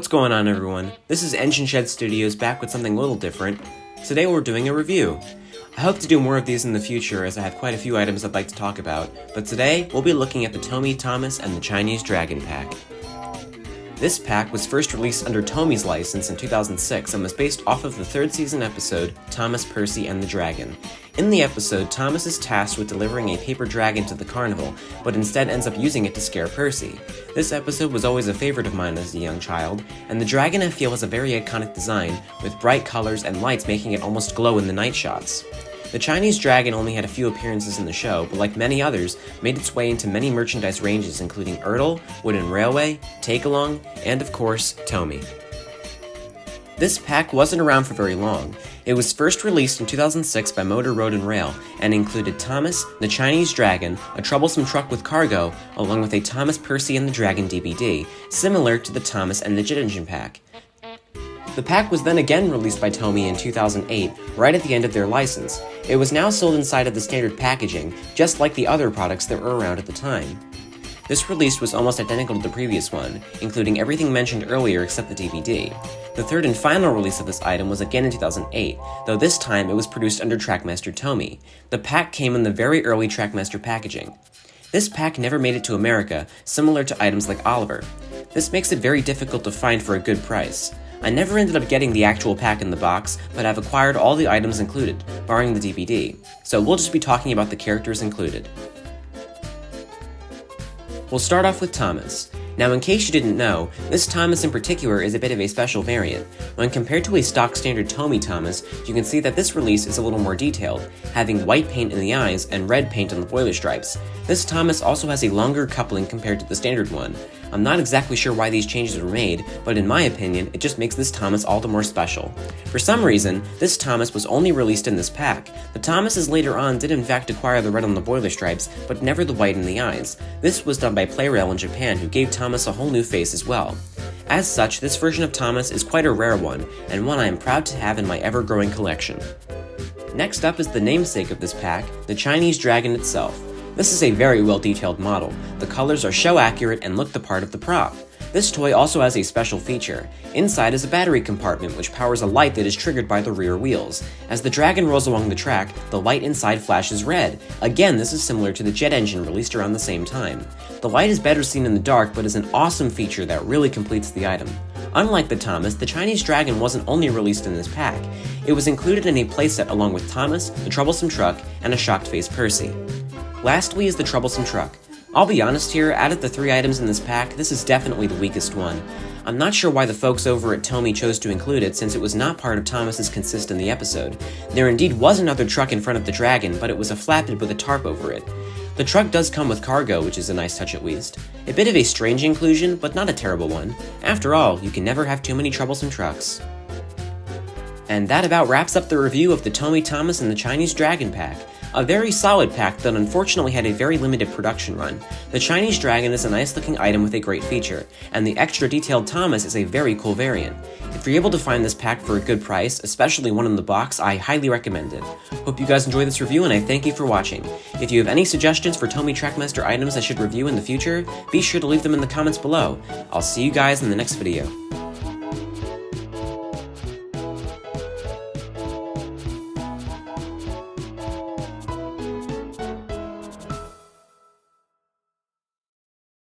What's going on, everyone? This is Engine Shed Studios back with something a little different. Today we're doing a review. I hope to do more of these in the future as I have quite a few items I'd like to talk about, but today we'll be looking at the Tomy, Thomas, and the Chinese Dragon pack. This pack was first released under Tomy's license in 2006 and was based off of the third season episode, Thomas, Percy, and the Dragon. In the episode, Thomas is tasked with delivering a paper dragon to the carnival, but instead ends up using it to scare Percy. This episode was always a favorite of mine as a young child, and the dragon I feel has a very iconic design, with bright colors and lights making it almost glow in the night shots. The Chinese Dragon only had a few appearances in the show, but like many others, made its way into many merchandise ranges including Ertl, Wooden Railway, Take-Along, and of course, Tomy. This pack wasn't around for very long. It was first released in 2006 by Motor Road and Rail, and included Thomas, the Chinese Dragon, a Troublesome Truck with cargo, along with a Thomas, Percy, and the Dragon DVD, similar to the Thomas and the Jet Engine pack. The pack was then again released by Tomy in 2008, right at the end of their license. It was now sold inside of the standard packaging, just like the other products that were around at the time. This release was almost identical to the previous one, including everything mentioned earlier except the DVD. The third and final release of this item was again in 2008, though this time it was produced under Trackmaster Tomy. The pack came in the very early Trackmaster packaging. This pack never made it to America, similar to items like Oliver. This makes it very difficult to find for a good price. I never ended up getting the actual pack in the box, but I've acquired all the items included, barring the DVD, so we'll just be talking about the characters included. We'll start off with Thomas. Now, in case you didn't know, this Thomas in particular is a bit of a special variant. When compared to a stock standard Tomy Thomas, you can see that this release is a little more detailed, having white paint in the eyes and red paint on the boiler stripes. This Thomas also has a longer coupling compared to the standard one. I'm not exactly sure why these changes were made, but in my opinion, it just makes this Thomas all the more special. For some reason, this Thomas was only released in this pack. The Thomases later on did in fact acquire the red on the boiler stripes, but never the white in the eyes. This was done by Play-Rail in Japan, who gave Thomas a whole new face as well. As such, this version of Thomas is quite a rare one, and one I am proud to have in my ever-growing collection. Next up is the namesake of this pack, the Chinese Dragon itself. This is a very well-detailed model. The colors are show accurate and look the part of the prop. This toy also has a special feature. Inside is a battery compartment which powers a light that is triggered by the rear wheels. As the dragon rolls along the track, the light inside flashes red. Again, this is similar to the Jet Engine released around the same time. The light is better seen in the dark, but is an awesome feature that really completes the item. Unlike the Thomas, the Chinese Dragon wasn't only released in this pack. It was included in a playset along with Thomas, the Troublesome Truck, and a shocked-faced Percy. Lastly is the Troublesome Truck. I'll be honest here, out of the three items in this pack, this is definitely the weakest one. I'm not sure why the folks over at Tomy chose to include it, since it was not part of Thomas's consist in the episode. There indeed was another truck in front of the dragon, but it was a flatbed with a tarp over it. The truck does come with cargo, which is a nice touch at least. A bit of a strange inclusion, but not a terrible one. After all, you can never have too many troublesome trucks. And that about wraps up the review of the Tomy, Thomas, and the Chinese Dragon pack. A very solid pack that unfortunately had a very limited production run. The Chinese Dragon is a nice looking item with a great feature, and the extra detailed Thomas is a very cool variant. If you're able to find this pack for a good price, especially one in the box, I highly recommend it. Hope you guys enjoyed this review and I thank you for watching. If you have any suggestions for Tomy Trackmaster items I should review in the future, be sure to leave them in the comments below. I'll see you guys in the next video.